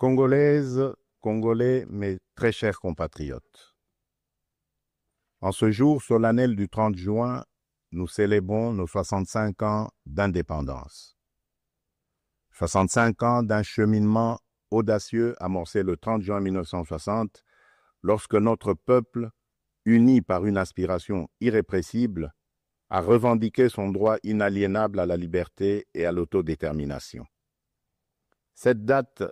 Congolaises, Congolais, mes très chers compatriotes, en ce jour solennel du 30 juin, nous célébrons nos 65 ans d'indépendance. 65 ans d'un cheminement audacieux amorcé le 30 juin 1960, lorsque notre peuple, uni par une aspiration irrépressible, a revendiqué son droit inaliénable à la liberté et à l'autodétermination. Cette date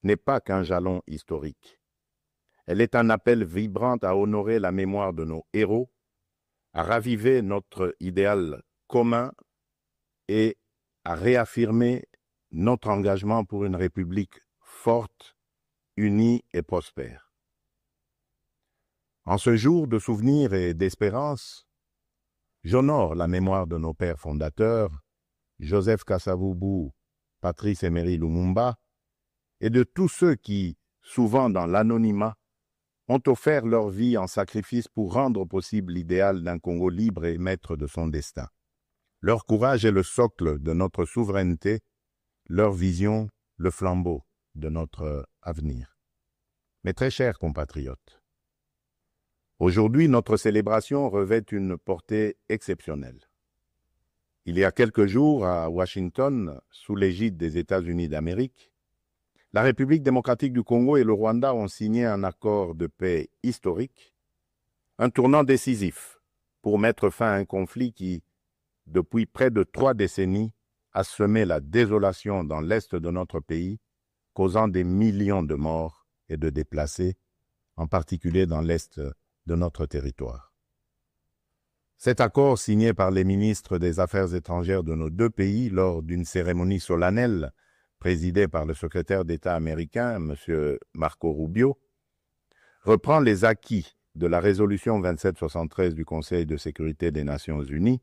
n'est pas qu'un jalon historique. Elle est un appel vibrant à honorer la mémoire de nos héros, à raviver notre idéal commun et à réaffirmer notre engagement pour une République forte, unie et prospère. En ce jour de souvenir et d'espérance, j'honore la mémoire de nos pères fondateurs, Joseph Kasavubu, Patrice Emery Lumumba, et de tous ceux qui, souvent dans l'anonymat, ont offert leur vie en sacrifice pour rendre possible l'idéal d'un Congo libre et maître de son destin. Leur courage est le socle de notre souveraineté, leur vision, le flambeau de notre avenir. Mes très chers compatriotes, aujourd'hui, notre célébration revêt une portée exceptionnelle. Il y a quelques jours, à Washington, sous l'égide des États-Unis d'Amérique, la République démocratique du Congo et le Rwanda ont signé un accord de paix historique, un tournant décisif pour mettre fin à un conflit qui, depuis près de 3 décennies, a semé la désolation dans l'est de notre pays, causant des millions de morts et de déplacés, en particulier dans l'est de notre territoire. Cet accord, signé par les ministres des Affaires étrangères de nos 2 pays lors d'une cérémonie solennelle présidée par le secrétaire d'État américain, M. Marco Rubio, reprend les acquis de la résolution 2773 du Conseil de sécurité des Nations Unies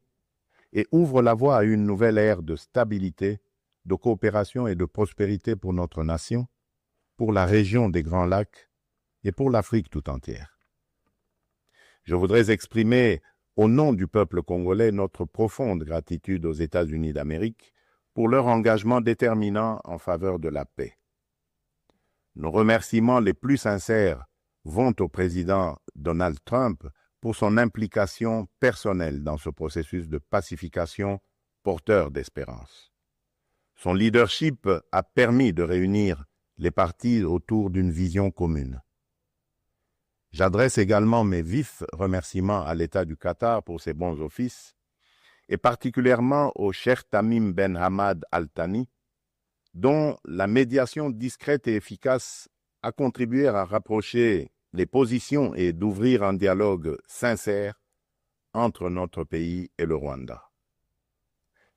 et ouvre la voie à une nouvelle ère de stabilité, de coopération et de prospérité pour notre nation, pour la région des Grands Lacs et pour l'Afrique tout entière. Je voudrais exprimer au nom du peuple congolais notre profonde gratitude aux États-Unis d'Amérique pour leur engagement déterminant en faveur de la paix. Nos remerciements les plus sincères vont au président Donald Trump pour son implication personnelle dans ce processus de pacification porteur d'espérance. Son leadership a permis de réunir les partis autour d'une vision commune. J'adresse également mes vifs remerciements à l'État du Qatar pour ses bons offices, et particulièrement au Cheikh Tamim Ben Hamad Al Thani, dont la médiation discrète et efficace a contribué à rapprocher les positions et d'ouvrir un dialogue sincère entre notre pays et le Rwanda.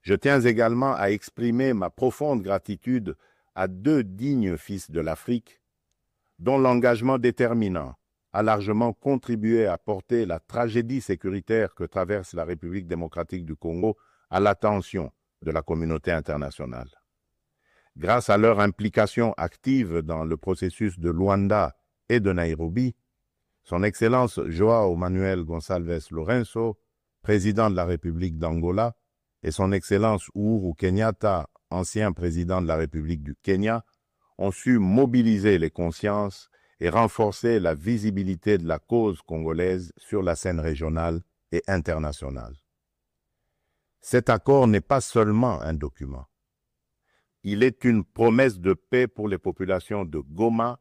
Je tiens également à exprimer ma profonde gratitude à 2 dignes fils de l'Afrique, dont l'engagement déterminant a largement contribué à porter la tragédie sécuritaire que traverse la République démocratique du Congo à l'attention de la communauté internationale. Grâce à leur implication active dans le processus de Luanda et de Nairobi, Son Excellence João Manuel Gonçalves Lourenço, président de la République d'Angola, et Son Excellence Uhuru Kenyatta, ancien président de la République du Kenya, ont su mobiliser les consciences et renforcer la visibilité de la cause congolaise sur la scène régionale et internationale. Cet accord n'est pas seulement un document. Il est une promesse de paix pour les populations de Goma,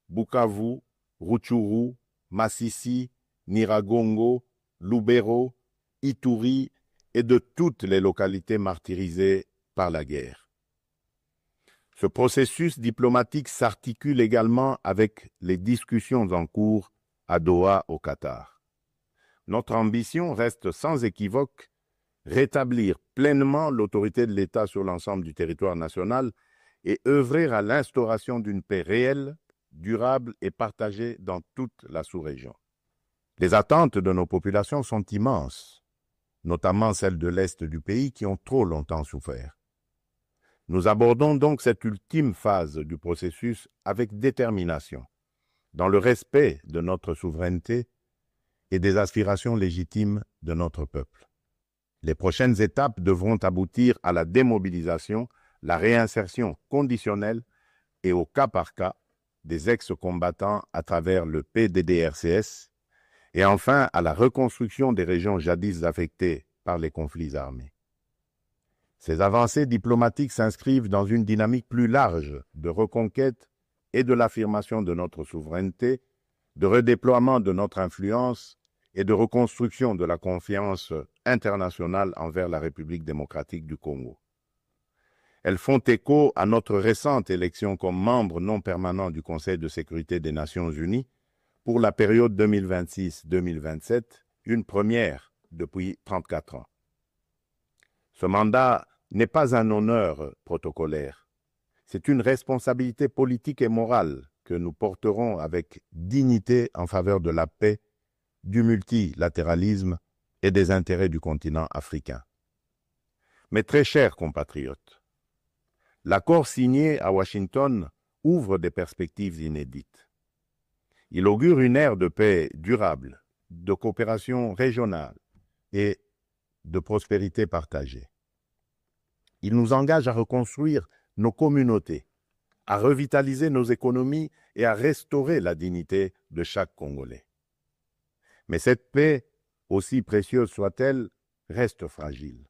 Bukavu, Rutshuru, Masisi, Nyiragongo, Lubero, Ituri et de toutes les localités martyrisées par la guerre. Ce processus diplomatique s'articule également avec les discussions en cours à Doha, au Qatar. Notre ambition reste sans équivoque rétablir pleinement l'autorité de l'État sur l'ensemble du territoire national et œuvrer à l'instauration d'une paix réelle, durable et partagée dans toute la sous-région. Les attentes de nos populations sont immenses, notamment celles de l'Est du pays qui ont trop longtemps souffert. Nous abordons donc cette ultime phase du processus avec détermination, dans le respect de notre souveraineté et des aspirations légitimes de notre peuple. Les prochaines étapes devront aboutir à la démobilisation, la réinsertion conditionnelle, et au cas par cas des ex-combattants à travers le PDDRCS et enfin à la reconstruction des régions jadis affectées par les conflits armés. Ces avancées diplomatiques s'inscrivent dans une dynamique plus large de reconquête et de l'affirmation de notre souveraineté, de redéploiement de notre influence et de reconstruction de la confiance internationale envers la République démocratique du Congo. Elles font écho à notre récente élection comme membre non permanent du Conseil de sécurité des Nations Unies pour la période 2026-2027, une première depuis 34 ans. Ce mandat n'est pas un honneur protocolaire, c'est une responsabilité politique et morale que nous porterons avec dignité en faveur de la paix, du multilatéralisme et des intérêts du continent africain. Mes très chers compatriotes, l'accord signé à Washington ouvre des perspectives inédites. Il augure une ère de paix durable, de coopération régionale et de prospérité partagée. Il nous engage à reconstruire nos communautés, à revitaliser nos économies et à restaurer la dignité de chaque Congolais. Mais cette paix, aussi précieuse soit-elle, reste fragile.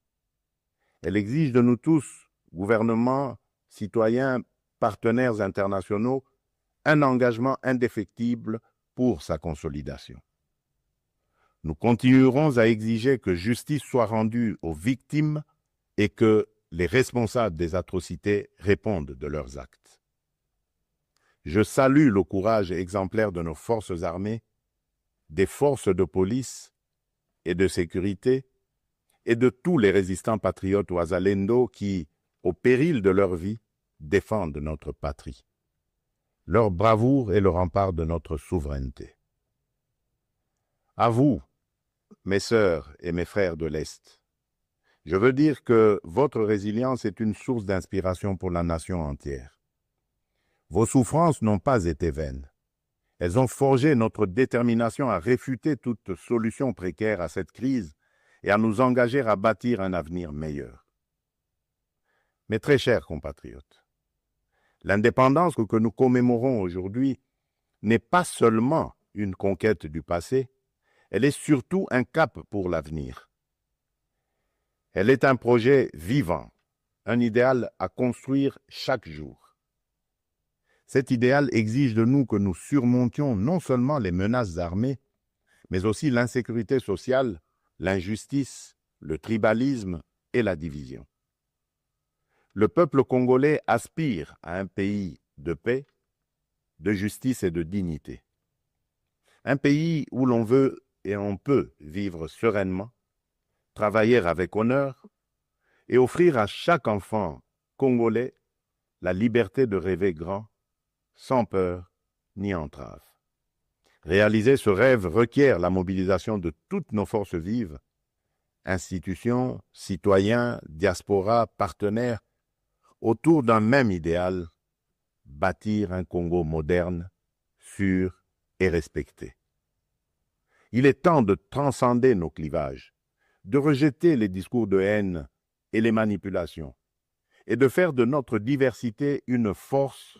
Elle exige de nous tous, gouvernements, citoyens, partenaires internationaux, un engagement indéfectible pour sa consolidation. Nous continuerons à exiger que justice soit rendue aux victimes et que les responsables des atrocités répondent de leurs actes. Je salue le courage exemplaire de nos forces armées, des forces de police et de sécurité et de tous les résistants patriotes Ouazalendo qui, au péril de leur vie, défendent notre patrie. Leur bravoure est le rempart de notre souveraineté. À vous, mes sœurs et mes frères de l'Est, je veux dire que votre résilience est une source d'inspiration pour la nation entière. Vos souffrances n'ont pas été vaines. Elles ont forgé notre détermination à réfuter toute solution précaire à cette crise et à nous engager à bâtir un avenir meilleur. Mes très chers compatriotes, l'indépendance que nous commémorons aujourd'hui n'est pas seulement une conquête du passé, elle est surtout un cap pour l'avenir. Elle est un projet vivant, un idéal à construire chaque jour. Cet idéal exige de nous que nous surmontions non seulement les menaces armées, mais aussi l'insécurité sociale, l'injustice, le tribalisme et la division. Le peuple congolais aspire à un pays de paix, de justice et de dignité. Un pays où l'on veut et on peut vivre sereinement, travailler avec honneur et offrir à chaque enfant congolais la liberté de rêver grand, sans peur ni entrave. Réaliser ce rêve requiert la mobilisation de toutes nos forces vives, institutions, citoyens, diaspora, partenaires, autour d'un même idéal, bâtir un Congo moderne, sûr et respecté. Il est temps de transcender nos clivages, de rejeter les discours de haine et les manipulations, et de faire de notre diversité une force,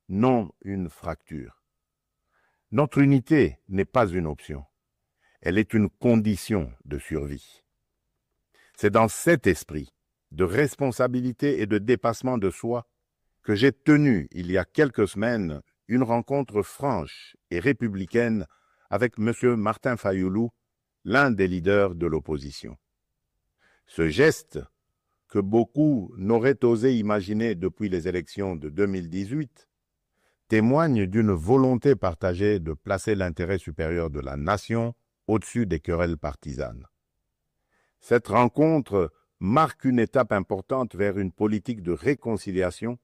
non une fracture. Notre unité n'est pas une option, elle est une condition de survie. C'est dans cet esprit de responsabilité et de dépassement de soi que j'ai tenu, il y a quelques semaines, une rencontre franche et républicaine avec M. Martin Fayoulou, l'un des leaders de l'opposition. Ce geste, que beaucoup n'auraient osé imaginer depuis les élections de 2018, témoigne d'une volonté partagée de placer l'intérêt supérieur de la nation au-dessus des querelles partisanes. Cette rencontre marque une étape importante vers une politique de réconciliation,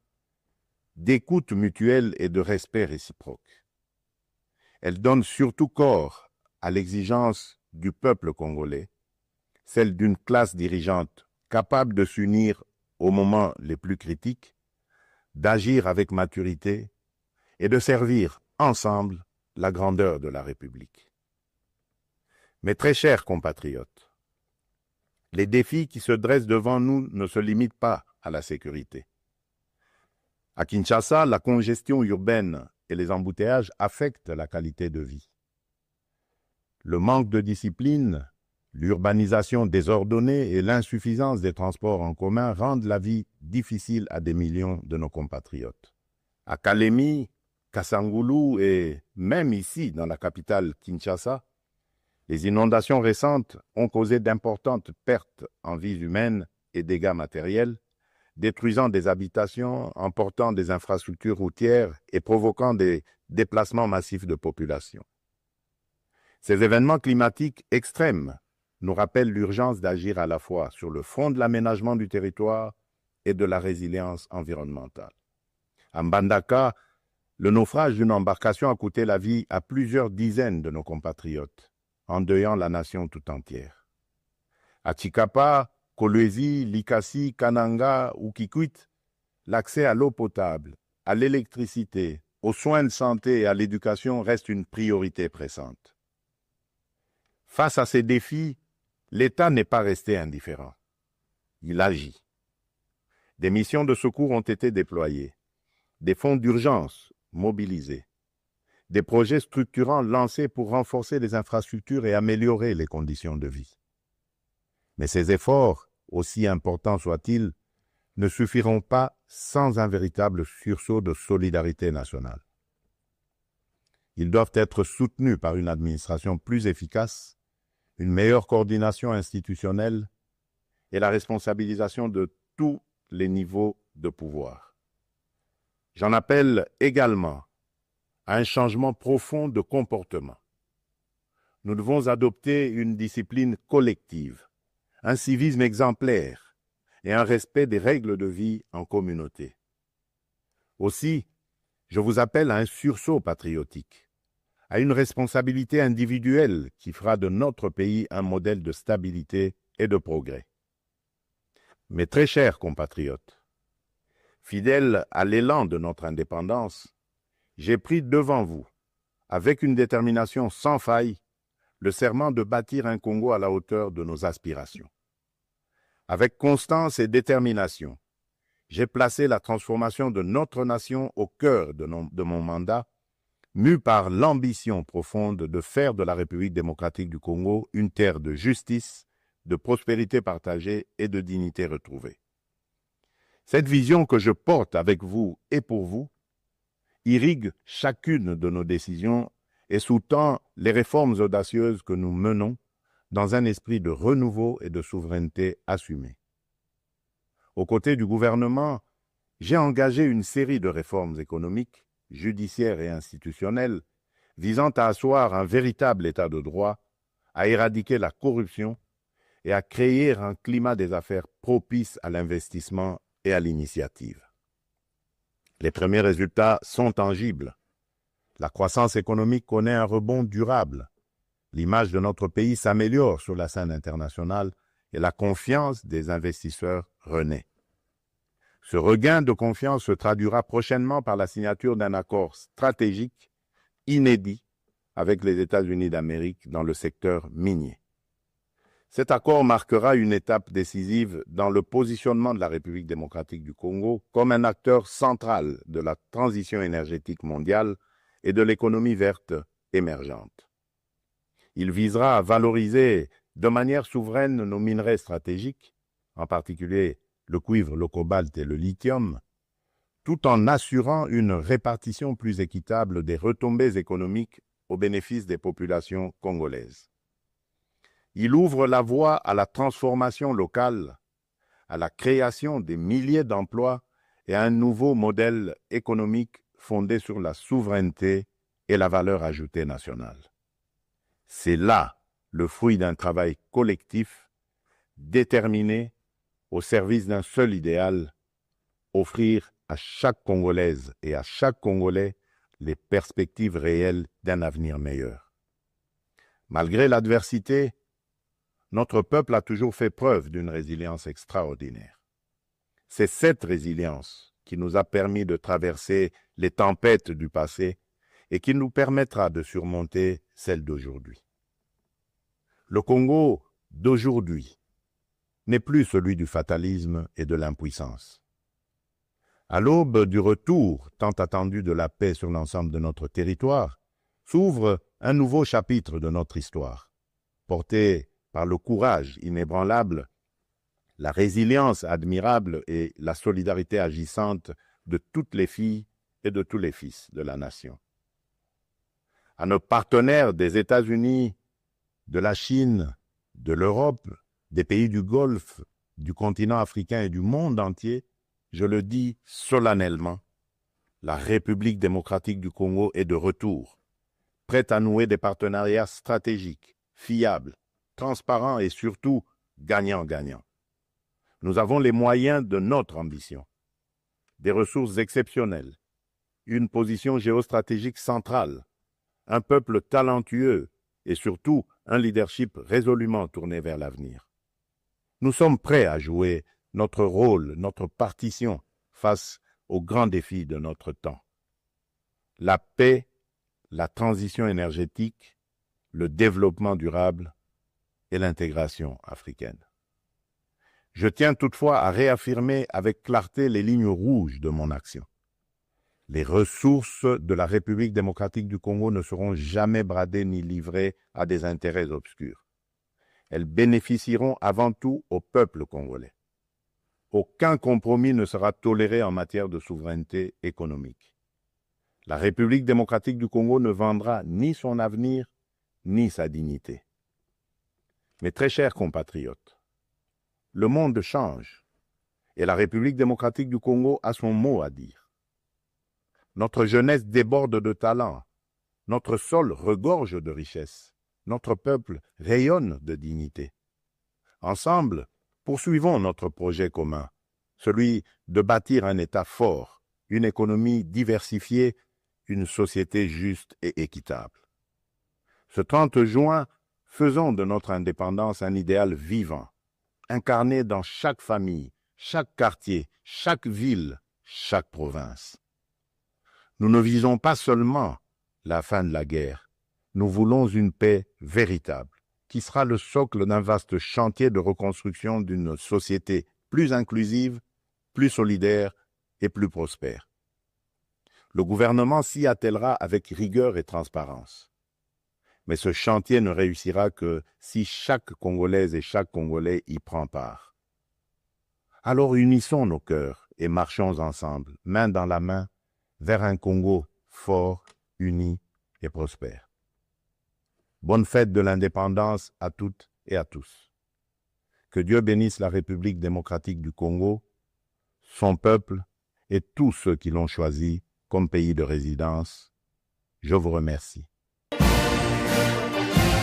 d'écoute mutuelle et de respect réciproque. Elle donne surtout corps à l'exigence du peuple congolais, celle d'une classe dirigeante capable de s'unir aux moments les plus critiques, d'agir avec maturité et de servir ensemble la grandeur de la République. Mes très chers compatriotes, les défis qui se dressent devant nous ne se limitent pas à la sécurité. À Kinshasa, la congestion urbaine et les embouteillages affectent la qualité de vie. Le manque de discipline, l'urbanisation désordonnée et l'insuffisance des transports en commun rendent la vie difficile à des millions de nos compatriotes. À Kalemi, Kasangoulou et même ici, dans la capitale Kinshasa, les inondations récentes ont causé d'importantes pertes en vies humaines et dégâts matériels, détruisant des habitations, emportant des infrastructures routières et provoquant des déplacements massifs de population. Ces événements climatiques extrêmes nous rappellent l'urgence d'agir à la fois sur le front de l'aménagement du territoire et de la résilience environnementale. À Mbandaka, le naufrage d'une embarcation a coûté la vie à plusieurs dizaines de nos compatriotes, endeuillant la nation tout entière. À Tshikapa, Kolwezi, Likasi, Kananga ou Kikwit, l'accès à l'eau potable, à l'électricité, aux soins de santé et à l'éducation reste une priorité pressante. Face à ces défis, l'État n'est pas resté indifférent. Il agit. Des missions de secours ont été déployées, des fonds d'urgence mobilisés, des projets structurants lancés pour renforcer les infrastructures et améliorer les conditions de vie. Mais ces efforts, aussi importants soient-ils, ne suffiront pas sans un véritable sursaut de solidarité nationale. Ils doivent être soutenus par une administration plus efficace, une meilleure coordination institutionnelle et la responsabilisation de tous les niveaux de pouvoir. J'en appelle également à un changement profond de comportement. Nous devons adopter une discipline collective, un civisme exemplaire et un respect des règles de vie en communauté. Aussi, je vous appelle à un sursaut patriotique, à une responsabilité individuelle qui fera de notre pays un modèle de stabilité et de progrès. Mes très chers compatriotes, fidèles à l'élan de notre indépendance, j'ai pris devant vous, avec une détermination sans faille, le serment de bâtir un Congo à la hauteur de nos aspirations. Avec constance et détermination, j'ai placé la transformation de notre nation au cœur de mon mandat, mu par l'ambition profonde de faire de la République démocratique du Congo une terre de justice, de prospérité partagée et de dignité retrouvée. Cette vision que je porte avec vous et pour vous irrigue chacune de nos décisions et sous-tend les réformes audacieuses que nous menons dans un esprit de renouveau et de souveraineté assumée. Aux côtés du gouvernement, j'ai engagé une série de réformes économiques, judiciaires et institutionnelles visant à asseoir un véritable état de droit, à éradiquer la corruption et à créer un climat des affaires propice à l'investissement et à l'initiative. Les premiers résultats sont tangibles. La croissance économique connaît un rebond durable. L'image de notre pays s'améliore sur la scène internationale et la confiance des investisseurs renaît. Ce regain de confiance se traduira prochainement par la signature d'un accord stratégique inédit avec les États-Unis d'Amérique dans le secteur minier. Cet accord marquera une étape décisive dans le positionnement de la République démocratique du Congo comme un acteur central de la transition énergétique mondiale et de l'économie verte émergente. Il visera à valoriser de manière souveraine nos minerais stratégiques, en particulier le cuivre, le cobalt et le lithium, tout en assurant une répartition plus équitable des retombées économiques au bénéfice des populations congolaises. Il ouvre la voie à la transformation locale, à la création des milliers d'emplois et à un nouveau modèle économique fondé sur la souveraineté et la valeur ajoutée nationale. C'est là le fruit d'un travail collectif, déterminé, au service d'un seul idéal, offrir à chaque Congolaise et à chaque Congolais les perspectives réelles d'un avenir meilleur. Malgré l'adversité, notre peuple a toujours fait preuve d'une résilience extraordinaire. C'est cette résilience qui nous a permis de traverser les tempêtes du passé et qui nous permettra de surmonter celles d'aujourd'hui. Le Congo d'aujourd'hui n'est plus celui du fatalisme et de l'impuissance. À l'aube du retour tant attendu de la paix sur l'ensemble de notre territoire, s'ouvre un nouveau chapitre de notre histoire, porté par le courage inébranlable, la résilience admirable et la solidarité agissante de toutes les filles et de tous les fils de la nation. À nos partenaires des États-Unis, de la Chine, de l'Europe, des pays du Golfe, du continent africain et du monde entier, je le dis solennellement, la République démocratique du Congo est de retour, prête à nouer des partenariats stratégiques, fiables, transparents et surtout gagnant-gagnant. Nous avons les moyens de notre ambition, des ressources exceptionnelles, une position géostratégique centrale, un peuple talentueux et surtout un leadership résolument tourné vers l'avenir. Nous sommes prêts à jouer notre rôle, notre partition face aux grands défis de notre temps. La paix, la transition énergétique, le développement durable et l'intégration africaine. Je tiens toutefois à réaffirmer avec clarté les lignes rouges de mon action. Les ressources de la République démocratique du Congo ne seront jamais bradées ni livrées à des intérêts obscurs. Elles bénéficieront avant tout au peuple congolais. Aucun compromis ne sera toléré en matière de souveraineté économique. La République démocratique du Congo ne vendra ni son avenir, ni sa dignité. Mes très chers compatriotes, le monde change et la République démocratique du Congo a son mot à dire. Notre jeunesse déborde de talent, notre sol regorge de richesses, notre peuple rayonne de dignité. Ensemble, poursuivons notre projet commun, celui de bâtir un État fort, une économie diversifiée, une société juste et équitable. Ce 30 juin, faisons de notre indépendance un idéal vivant, incarné dans chaque famille, chaque quartier, chaque ville, chaque province. Nous ne visons pas seulement la fin de la guerre, nous voulons une paix véritable, qui sera le socle d'un vaste chantier de reconstruction d'une société plus inclusive, plus solidaire et plus prospère. Le gouvernement s'y attellera avec rigueur et transparence. Mais ce chantier ne réussira que si chaque Congolaise et chaque Congolais y prend part. Alors unissons nos cœurs et marchons ensemble, main dans la main, vers un Congo fort, uni et prospère. Bonne fête de l'indépendance à toutes et à tous. Que Dieu bénisse la République démocratique du Congo, son peuple et tous ceux qui l'ont choisi comme pays de résidence. Je vous remercie.